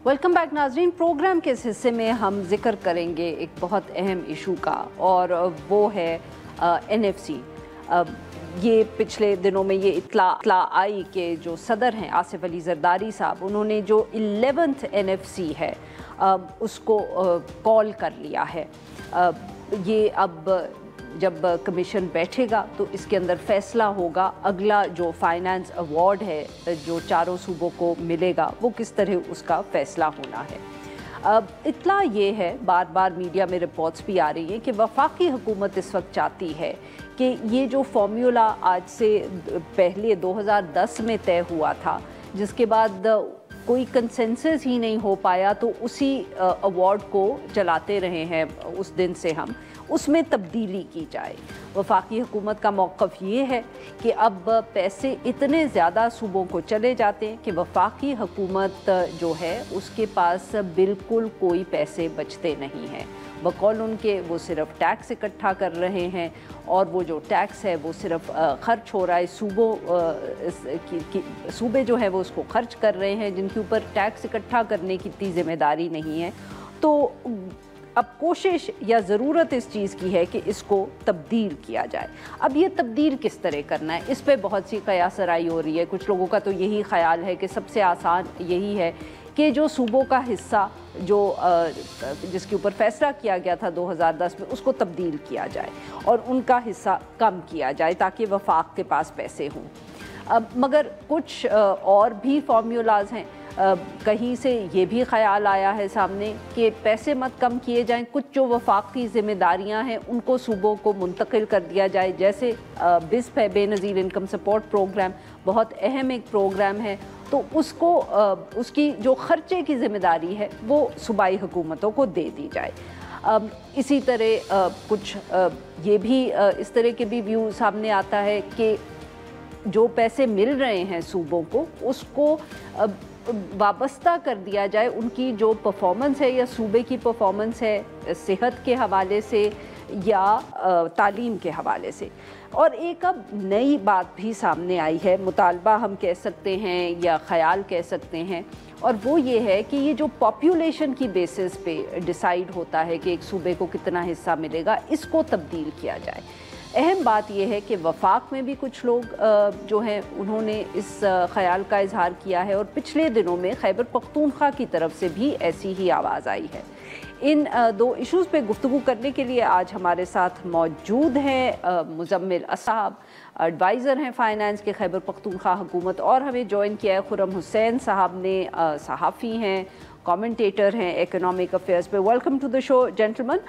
Welcome back नाजरीन। Programme के इस हिस्से में हम जिक्र करेंगे एक बहुत अहम इशू का, और वो है NFC। ये पिछले दिनों में ये इत्तला आई कि जो सदर हैं आसिफ अली जरदारी साहब, उन्होंने जो 11th NFC है उसको कॉल कर लिया है। ये अब जब कमीशन बैठेगा तो इसके अंदर फ़ैसला होगा अगला जो फाइनेंस अवार्ड है जो चारों सूबों को मिलेगा वो किस तरह उसका फ़ैसला होना है। इत्तला ये है, बार बार मीडिया में रिपोर्ट्स भी आ रही हैं कि वफाकी हुकूमत इस वक्त चाहती है कि ये जो फार्मूला आज से पहले 2010 में तय हुआ था, जिसके बाद कोई कंसेंसस ही नहीं हो पाया, तो उसी अवार्ड को चलाते रहे हैं उस दिन से हम, उसमें तब्दीली की जाए। वफाकी हुकूमत का मौक़िफ़ ये है कि अब पैसे इतने ज़्यादा सूबों को चले जाते हैं कि वफाकी हुकूमत जो है उसके पास बिल्कुल कोई पैसे बचते नहीं हैं। बकौल उनके वो सिर्फ टैक्स इकट्ठा कर रहे हैं, और वो जो टैक्स है वो सिर्फ खर्च हो रहा है सूबे जो है वो उसको खर्च कर रहे हैं, जिनके ऊपर टैक्स इकट्ठा करने की इतनी ज़िम्मेदारी नहीं है। तो अब कोशिश या ज़रूरत इस चीज़ की है कि इसको तब्दील किया जाए। अब ये तब्दील किस तरह करना है, इस पे बहुत सी कयासराई हो रही है। कुछ लोगों का तो यही ख्याल है कि सबसे आसान यही है कि जो सूबों का हिस्सा जो जिसके ऊपर फ़ैसला किया गया था 2010 में, उसको तब्दील किया जाए और उनका हिस्सा कम किया जाए ताकि वफाक के पास पैसे हों। मगर कुछ और भी फार्मूलाज हैं। कहीं से ये भी ख्याल आया है सामने कि पैसे मत कम किए जाएं, कुछ जो वफाक की ज़िम्मेदारियां हैं उनको सूबों को मुंतकिल कर दिया जाए। जैसे बिस्प है, बेनज़ीर इनकम सपोर्ट प्रोग्राम, बहुत अहम एक प्रोग्राम है, तो उसको उसकी जो ख़र्चे की ज़िम्मेदारी है वो सूबाई हुकूमतों को दे दी जाए। इसी तरह कुछ ये भी इस तरह के भी व्यू सामने आता है कि जो पैसे मिल रहे हैं सूबों को उसको वाबस्ता कर दिया जाए उनकी जो परफॉर्मेंस है, या सूबे की परफॉर्मेंस है सेहत के हवाले से या तालीम के हवाले से। और एक अब नई बात भी सामने आई है, मुतालबा हम कह सकते हैं या ख़याल कह सकते हैं, और वो ये है कि ये जो पॉपुलेशन की बेसिस पे डिसाइड होता है कि एक सूबे को कितना हिस्सा मिलेगा, इसको तब्दील किया जाए। अहम बात यह है कि वफाक में भी कुछ लोग जो हैं उन्होंने इस ख़याल का इजहार किया है, और पिछले दिनों में खैबर पख्तूनख्वा की तरफ से भी ऐसी ही आवाज़ आई है। इन दो इश्यूज़ पे गुफ्तगू करने के लिए आज हमारे साथ मौजूद हैं मुज़म्मिल साहब, एडवाइज़र हैं फ़ाइनेंस के खैबर पख्तूनख्वा हुकूमत, और हमें ज्वाइन किया है खुर्रम हुसैन साहब ने, सहाफ़ी हैं, कमेंटेटर हैं इकोनॉमिक अफेयर्स पे। Welcome to the show gentleman.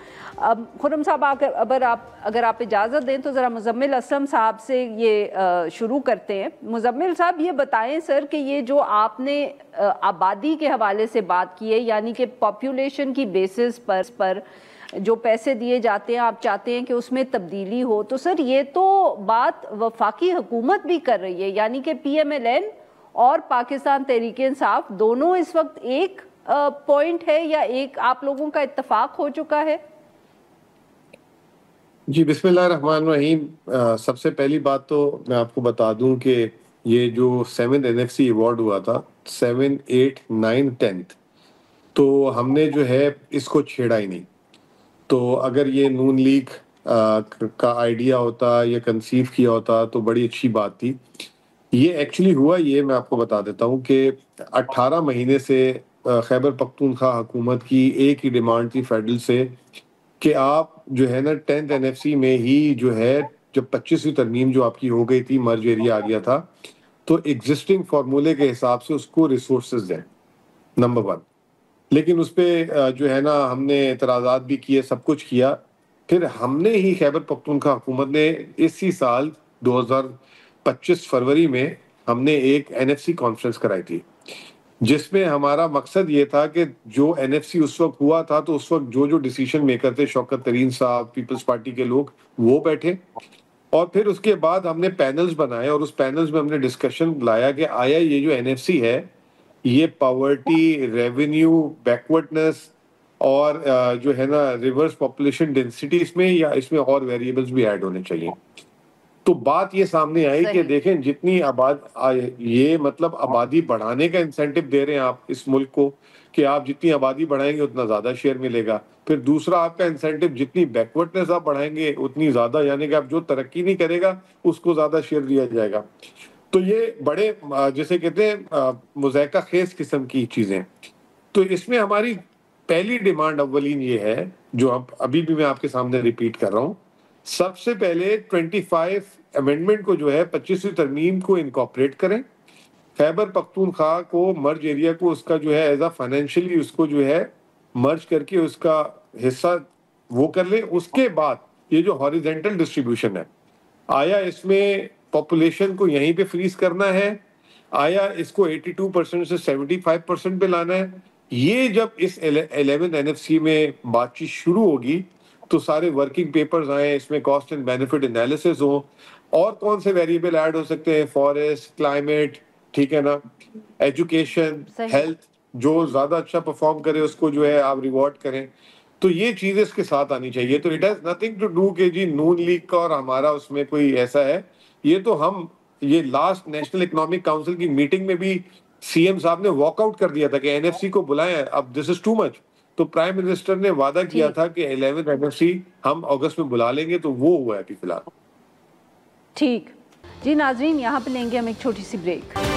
Khurram sahab, अगर आप इजाज़त दें तो ज़रा मुज़म्मिल असलम साहब से ये शुरू करते हैं। मुज़म्मिल साहब, ये बताएं सर कि ये जो आपने आबादी के हवाले से बात की है, यानी कि पॉपुलेशन की बेसिस पर जो पैसे दिए जाते हैं, आप चाहते हैं कि उसमें तब्दीली हो, तो सर ये तो बात वफाकी हुकूमत भी कर रही है, यानी कि PMLN और पाकिस्तान तहरीक इंसाफ दोनों इस वक्त एक पॉइंट है, या एक आप लोगों का इत्तफाक हो चुका है? जी, बिस्मिल्लाहिर्रहमानिर्रहीम। सबसे पहली बात तो मैं आपको बता दूं कि ये जो 7th NFC अवार्ड हुआ था, 7, 8, 9, 10th, तो हमने जो है इसको छेड़ा ही नहीं। तो अगर ये नून लीग का आइडिया होता या कंसीव किया होता तो बड़ी अच्छी बात थी। ये एक्चुअली हुआ, ये मैं आपको बता देता हूँ कि 18 महीने से खैबर पख्तूनख्वा हुकूमत की एक ही डिमांड थी फेडरल से कि आप जो है ना 10th NFC में ही जो है, जब 25वीं तरमीम जो आपकी हो गई थी, मर्ज एरिया आ गया था, तो एग्जिस्टिंग फार्मूले के हिसाब से उसको रिसोर्सेज दें, नंबर 1। लेकिन उस पर जो है ना हमने एतराज़ात भी किए, सब कुछ किया। फिर हमने ही खैबर पख्तूनख्वा हुकूमत ने इसी साल 2025 फरवरी में हमने एक NFC कॉन्फ्रेंस कराई थी, जिसमें हमारा मकसद ये था कि जो NFC उस वक्त हुआ था, तो उस वक्त जो डिसीजन मेकर थे, शौकत तरीन साहब, पीपल्स पार्टी के लोग, वो बैठे, और फिर उसके बाद हमने पैनल्स बनाए, और उस पैनल्स में हमने डिस्कशन लाया कि आया ये जो NFC है, ये पॉवर्टी, रेवेन्यू, बैकवर्डनेस और जो है ना रिवर्स पॉपुलेशन डेंसिटी, इसमें या इसमें और वेरिएबल्स भी ऐड होने चाहिए। تو بات یہ سامنے آئی کہ دیکھیں جتنی یہ مطلب آبادی بڑھانے کا انسینٹو دے رہے ہیں آپ اس ملک کو کہ آپ جتنی آبادی بڑھائیں گے اتنا زیادہ شیئر ملے گا. پھر دوسرا آپ کا انسینٹو جتنی بیکورڈنس آپ بڑھائیں گے اتنی زیادہ, یعنی کہ آپ جو ترقی نہیں کرے گا اس کو زیادہ شیئر دیا جائے گا. تو یہ بڑے جیسے کہتے ہیں مذائقہ خیز قسم کی چیزیں. تو اس میں ہماری پہلی ڈیمانڈ اولین یہ ہے جو ابھی بھی میں آپ کے سامنے ریپیٹ کر رہا ہوں, سب سے پہلے 25 امینڈمنٹ کو جو ہے 25ویں ترمیم کو انکارپوریٹ کریں, خیبر پختونخوا کو مرج ایریا کو اس کا جو ہے ایز اے فائنینشلی اس کو جو ہے مرج کر کے اس کا حصہ وہ کر لیں. اس کے بعد یہ جو ہاریزنٹل ڈسٹریبیوشن ہے, آیا اس میں پاپولیشن کو یہیں پہ فریز کرنا ہے, آیا اس کو 82% سے 75% پہ لانا ہے. یہ جب اس 11 NFC میں بات چیت شروع ہوگی تو سارے ورکنگ پیپرز آئیں, اس میں کاسٹ اینڈ بینیفٹ انالیسس ہوں, اور کون سے ویریبل ایڈ ہو سکتے ہیں, فارسٹ, کلائمیٹ, ٹھیک ہے نا, ایجوکیشن, ہیلتھ, جو زیادہ اچھا پرفارم کرے اس کو جو ہے آپ ریوارڈ کریں. تو یہ چیزیں اس کے ساتھ آنی چاہیے. تو it has nothing to do کہ جی نون لیگ کا اور ہمارا اس میں کوئی ایسا ہے. یہ تو ہم یہ لاسٹ نیشنل اکنامک کاؤنسل کی میٹنگ میں بھی سی ایم صاحب نے واک آؤٹ کر دیا تھا کہ NFC کو بلائیں, اب دس از ٹو مچ. تو پرائم منسٹر نے وعدہ کیا تھا کہ 11 NFC ہم اگست میں بلا لیں گے, تو وہ ہوا ہے ابھی فی الحال. ٹھیک جی ناظرین, یہاں پہ لیں گے ہم ایک چھوٹی سی بریک.